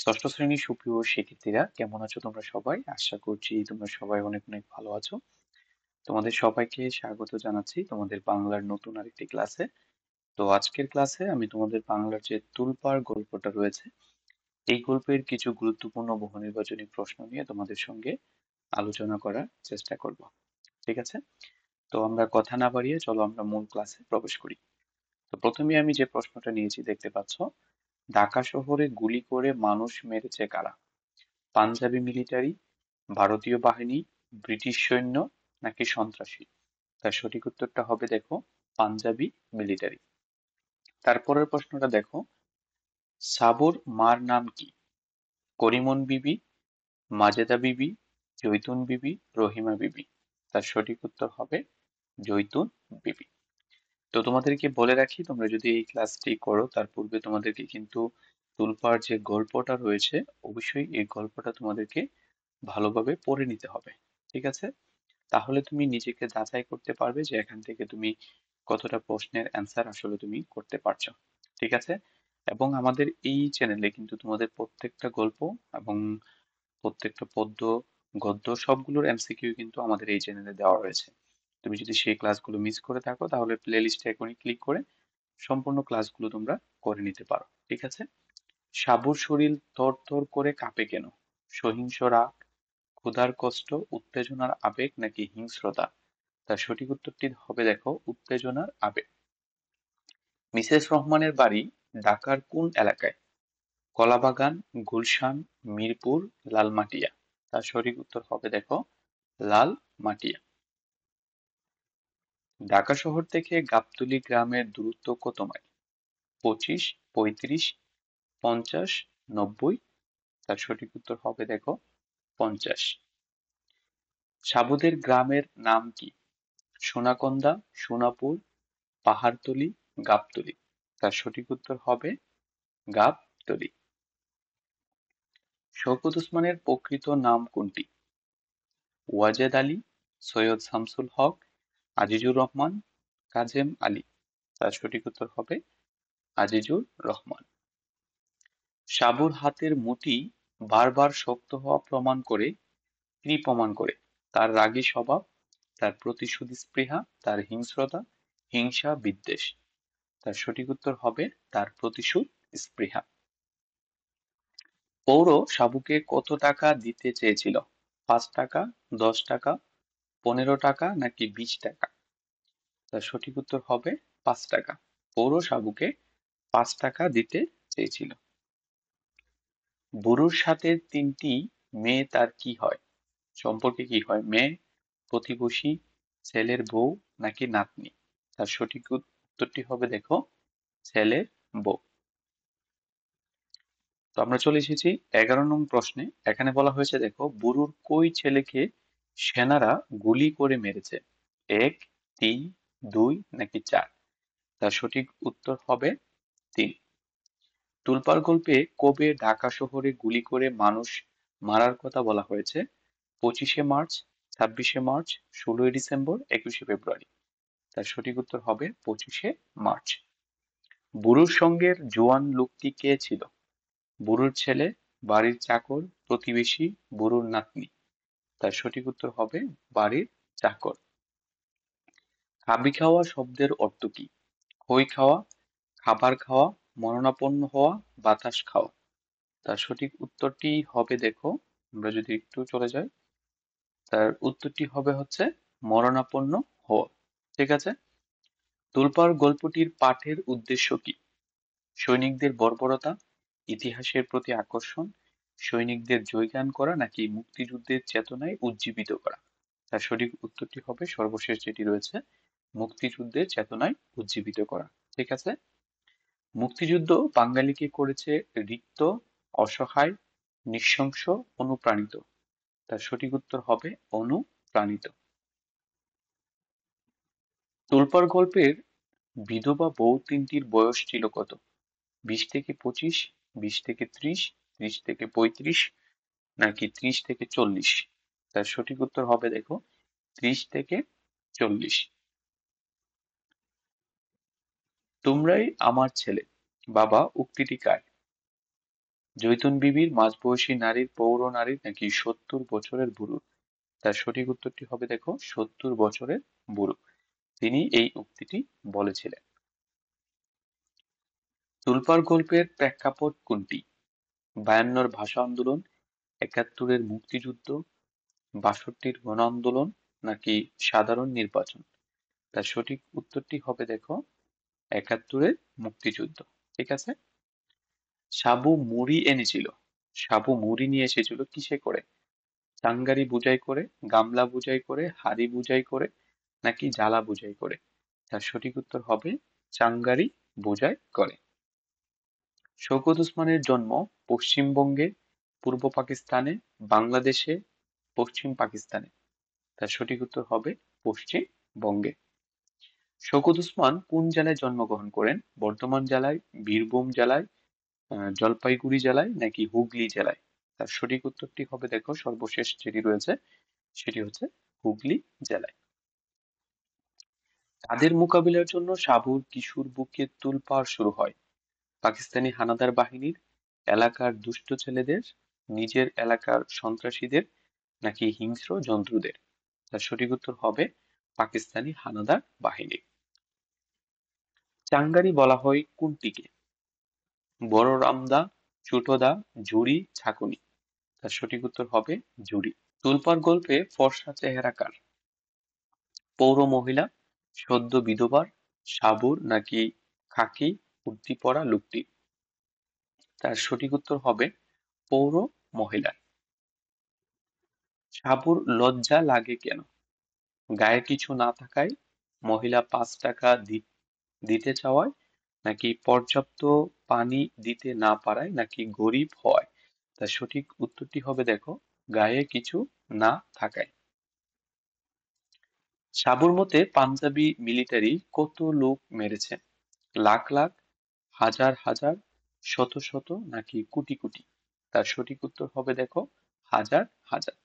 ষষ্ঠ শ্রেণীর সুপ্রিয় শিক্ষার্থীরা, কেমন আছো তোমরা সবাই? আশা করছি তোমরা সবাই অনেক অনেক ভালো আছো। তোমাদের সবাইকে স্বাগত জানাচ্ছি তোমাদের বাংলার নতুন আরেকটি ক্লাসে। তো আজকের ক্লাসে আমি তোমাদের বাংলার যে তুলপাড় গল্পটা রয়েছে, এই গল্পের কিছু গুরুত্বপূর্ণ বহু নির্বাচনী প্রশ্ন নিয়ে তোমাদের সঙ্গে আলোচনা করার চেষ্টা করব। ঠিক আছে? তো আমরা কথা না বাড়িয়ে চলো আমরা মূল ক্লাসে প্রবেশ করি। তো প্রথমে আমি যে প্রশ্নটা নিয়েছি দেখতে পাচ্ছ, ঢাকা শহরে গুলি করে মানুষ মেরেছে কারা? পাঞ্জাবি মিলিটারি, ভারতীয় বাহিনী, ব্রিটিশ সৈন্য নাকি সন্ত্রাসী? তার সঠিক উত্তরটা হবে দেখো পাঞ্জাবি মিলিটারি। তারপরের প্রশ্নটা দেখো, সাবুর মার নাম কি? করিমন বিবি, মাজেদা বিবি, জৈতুন বিবি, রহিমা বিবি? তার সঠিক উত্তর হবে জৈতুন বিবি। তো তোমাদেরকে বলে রাখি, তোমরা যদি এই ক্লাসটি করো তার পূর্বে তোমাদেরকে কিন্তু তুলপার যে গল্পটা রয়েছে, অবশ্যই এই গল্পটা তোমাদেরকে ভালোভাবে পড়ে নিতে হবে। ঠিক আছে? তাহলে তুমি নিজেকে যাচাই করতে পারবে যে এখান থেকে তুমি কতটা প্রশ্নের অ্যান্সার আসলে তুমি করতে পারছো। ঠিক আছে? এবং আমাদের এই চ্যানেলে কিন্তু তোমাদের প্রত্যেকটা গল্প এবং প্রত্যেকটা পদ্য, গদ্য সবগুলোর এমসিকিউ কিন্তু আমাদের এই চ্যানেলে দেওয়া রয়েছে। তুমি যদি সেই ক্লাসগুলো মিস করে থাকো তাহলে প্লে লিস্টে এখনই ক্লিক করে সম্পূর্ণ ক্লাসগুলো তোমরা করে নিতে পারো। ঠিক আছে? সাবুর শরীর থরথর করে কাঁপে কেন? সহিংস রাগ, ক্ষুধার কষ্ট, উত্তেজনার আবেগ নাকি হিংস্রতা? তার সঠিক উত্তরটি হবে দেখো উত্তেজনার আবেগ। মিসেস রহমানের বাড়ি ঢাকার কোন এলাকায়? কলাবাগান, গুলশান, মিরপুর, লালমাটিয়া? তার সঠিক উত্তর হবে দেখো লালমাটিয়া। ঢাকা শহর থেকে গাবতলী গ্রামের দূরত্ব কত মাইল? 25, 35, 50, 90? তার সঠিক উত্তর হবে দেখো 50। সাবুদের গ্রামের নাম কি? সোনাকন্দা, সোনাপুর, পাহাড়তলী, গাবতলী? তার সঠিক উত্তর হবে গাবতলী। শওকত ওসমানের প্রকৃত নাম কোনটি? ওয়াজেদ আলী, সৈয়দ শামসুল হক, আজিজুর রহমান, কাজেম আলী? তার সঠিক উত্তর হবে আজিজুর রহমান। সাবুর হাতের মুঠি বারবার শক্ত হওয়া প্রমাণ করে কি প্রমাণ করে? তার রাগী স্বভাব, তার প্রতিশোধ স্পৃহা, তার হিংস্রতা, হিংসা, বিদ্বেষ? তার সঠিক উত্তর হবে তার প্রতিশোধ স্পৃহা। পৌর সাবুকে কত টাকা দিতে চেয়েছিল? 5 টাকা, 10 টাকা, 15 টাকা নাকি 20 টাকা? তার সঠিক উত্তর হবে 5 টাকা। পৌর সাবুকে 5 টাকা দিতে চেয়েছিল। বুড়োর সাথে 3টি মেয়ে তার কি হয়? সম্পর্কে কি হয়? মেয়ে, প্রতিবেশী, ছেলের বউ নাকি নাতনি? তার সঠিক উত্তরটি হবে দেখো ছেলের বউ। তো আমরা চলে এসেছি 11 নং প্রশ্নে। এখানে বলা হয়েছে দেখো, বুড়োর কই ছেলেকে সেনারা গুলি করে মেরেছে? 1, 3, 2 নাকি 4? তার সঠিক উত্তর হবে 3। তুলপাড় গল্পে কবে ঢাকা শহরে গুলি করে মানুষ মারার কথা বলা হয়েছে? 25শে মার্চ, 26শে মার্চ, 16ই ডিসেম্বর, 21শে ফেব্রুয়ারি? তার সঠিক উত্তর হবে 25শে মার্চ। বুড়োর সঙ্গের জোয়ান লোকটি কে ছিল? বুড়োর ছেলে, বাড়ির চাকর, প্রতিবেশী, বুড়োর নাতনি? তার সঠিক উত্তর হবে বাড়ির চাকর। হাবি খাওয়া শব্দের অর্থ কি? খই খাওয়া, খাবার খাওয়া, মরণাপন্ন হওয়া, বাতাস খাওয়া? তার সঠিক উত্তরটি হবে দেখো, আমরা যদি একটু চলে যাই, তার উত্তরটি হবে হচ্ছে মরণাপন্ন হওয়া। ঠিক আছে? তোলপাড় গল্পটির পাঠের উদ্দেশ্য কি? সৈনিকদের বর্বরতা, ইতিহাসের প্রতি আকর্ষণ, সৈনিকদের জয়গান করা নাকি মুক্তিযুদ্ধের চেতনায় উজ্জীবিত করা? তার সঠিক উত্তরটি হবে সর্বশেষ যেটি রয়েছে, মুক্তিযুদ্ধের চেতনায় উজ্জীবিত করা। ঠিক আছে? মুক্তিযুদ্ধ বাঙালিকে করেছে রিক্ত, অসহায়, নৃশংস, অনুপ্রাণিত? তার সঠিক উত্তর হবে অনুপ্রাণিত। তোলপাড় গল্পের বিধবা বউ তিনটির বয়স ছিল কত? 20 থেকে 25, 20 থেকে 30, 30 থেকে 35 নাকি 30 থেকে 40? তার সঠিক উত্তর হবে দেখো 30 থেকে 40। তোমরাই আমার ছেলে বাবা উক্তিটি কার? জৈতুন বিবির মাঝবয়সী নারীর পৌর নারীর নাকি 70 বছরের বুড়ো? তার সঠিক উত্তরটি হবে দেখো 70 বছরের বুড়ো। তিনি এই উক্তিটি বলেছিলেন। তুলপার গল্পের প্রেক্ষাপট কোনটি? 52-র ভাষা আন্দোলন, 71-এর মুক্তিযুদ্ধ, 62-র গণ আন্দোলন নাকি সাধারণ নির্বাচন? তার সঠিক উত্তরটি হবে দেখো 71-এর মুক্তিযুদ্ধ। ঠিক আছে। সাবু মুড়ি এনেছিল, সাবু মুড়ি নিয়ে এসেছিল কিসে করে? টাঙ্গারি বোঝাই করে, গামলা বোঝাই করে, হাড়ি বোঝাই করে নাকি জ্বালা বোঝাই করে? তার সঠিক উত্তর হবে চাঙ্গারি বোঝাই করে। শওকত ওসমানের জন্ম পশ্চিমবঙ্গে, পূর্ব পাকিস্তানে, বাংলাদেশে, পশ্চিম পাকিস্তানে? তার সঠিক উত্তর হবে পশ্চিমবঙ্গে। শওকত ওসমান কোন জেলায় জন্মগ্রহণ করেন? বর্ধমান জেলায়, বীরভূম জেলায়, জলপাইগুড়ি জেলায় নাকি হুগলি জেলায়? তার সঠিক উত্তরটি হবে দেখো সর্বশেষ যেটি রয়েছে সেটি হচ্ছে হুগলি জেলায়। তাদের মোকাবিলার জন্য সাবুর কিশোর বুকে তোলপাড় শুরু হয়? পাকিস্তানি হানাদার বাহিনীর, এলাকার দুষ্ট ছেলেদের, নিজের এলাকার সন্ত্রাসীদের নাকি হিংস্র জন্তুদের? তার সঠিক উত্তর হবে পাকিস্তানি হানাদার বাহিনী। চাঙ্গারি বলা হয় কোনটিকে? বড় রামদা, ছোটদা, ঝুড়ি, ঝাঁকুনি? তার সঠিক উত্তর হবে ঝুড়ি। তোলপাড় গল্পে ফর্সা চেহারা কার? পৌর মহিলা, সদ্য বিধবার, সাবুর নাকি খাকি কুর্তি পরা লোকটি? তার সঠিক উত্তর হবে পৌর মহিলা। সাবুর লজ্জা লাগে কেন? গায়ে কিছু না থাকায়, মহিলা 5 টাকা দিতে চাওয়ায় নাকি পর্যাপ্ত পানি দিতে না পারায় নাকি গরিব হওয়ায়? তার সঠিক উত্তরটি হবে দেখো গায়ে কিছু না থাকায়। সাবুর মতে পাঞ্জাবি মিলিটারি কত লোক মেরেছে? লাখ লাখ, হাজার হাজার, শত শত নাকি কোটি কোটি? তার সঠিক উত্তর হবে দেখো হাজার হাজার।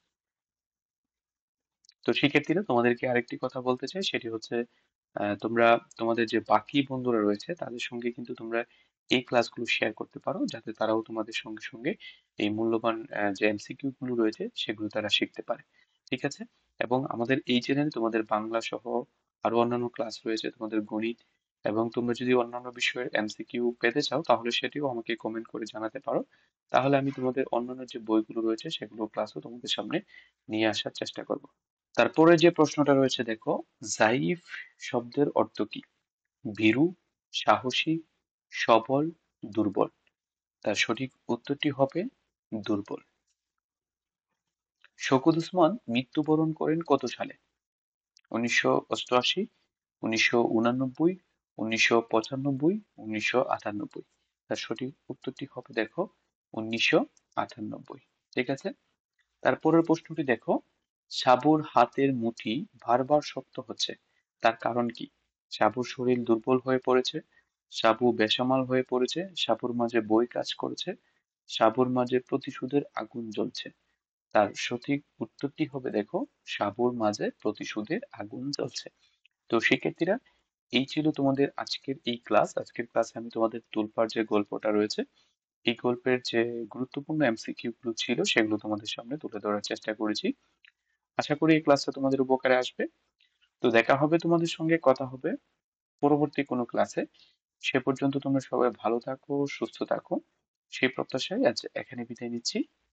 তো শিক্ষার্থীরা তোমাদেরকে আরেকটি কথা বলতে চাই, সেটি হচ্ছে তোমরা তোমাদের যে বাকি বন্ধুরা রয়েছে তাদের সঙ্গে কিন্তু তোমরা এই ক্লাসগুলো শেয়ার করতে পারো, যাতে তারাও তোমাদের সঙ্গে সঙ্গে এই মূল্যবান যে এমসিকিউ গুলো রয়েছে সেগুলো তারা শিখতে পারে। ঠিক আছে। এবং আমাদের এই চ্যানেলে তোমাদের বাংলা সহ আরো অন্যান্য ক্লাস রয়েছে, তোমাদের গণিত, এবং তোমরা যদি অন্যান্য বিষয়ের এমসিকিউ পেতে চাও তাহলে সেটিও আমাকে কমেন্ট করে জানাতে পারো। তাহলে আমি তোমাদের অন্যান্য যে বইগুলো রয়েছে সেগুলো ক্লাসও তোমাদের সামনে নিয়ে আসার চেষ্টা করব। তারপরে যে প্রশ্নটা রয়েছে দেখো, জাইফ শব্দের অর্থ কি? ভীরু, সাহসী, সবল, দুর্বল? তার সঠিক উত্তরটি হবে দুর্বল। শওকত ওসমান মৃত্যুবরণ করেন কত সালে? 1988, 1989, 1995, 1998? তার সঠিক উত্তরটি হবে দেখো 1998। ঠিক আছে। তারপরের প্রশ্নটি দেখো, সাবুর হাতের মুঠি বারবার শক্ত হচ্ছে, তার কারণ কি? সাবুর শরীর দুর্বল হয়ে পড়েছে, সাবু বেসামাল হয়ে পড়েছে, সাবুর মাঝে বই কাজ করছে, সাবুর মাঝে প্রতিশোধের আগুন জ্বলছে? তার সঠিক উত্তরটি হবে দেখো সাবুর মাঝে প্রতিশোধের আগুন জ্বলছে। তো শিক্ষার্থীরা, এই ছিল তোমাদের আজকের এই ক্লাস। আজকের ক্লাসে আমি তোমাদের তোলপাড় যে গল্পটা রয়েছে এই গল্পের যে গুরুত্বপূর্ণ এমসিকিউ গুলো ছিল সেগুলো তোমাদের সামনে তুলে ধরার চেষ্টা করেছি। আশা করি এই ক্লাসটা তোমাদের উপকারে আসবে। তো দেখা হবে তোমাদের সঙ্গে, কথা হবে পরবর্তী কোনো ক্লাসে। সে পর্যন্ত তোমরা সবাই ভালো থাকো, সুস্থ থাকো, সেই প্রত্যাশায় আজ এখানে বিদায় নিচ্ছি।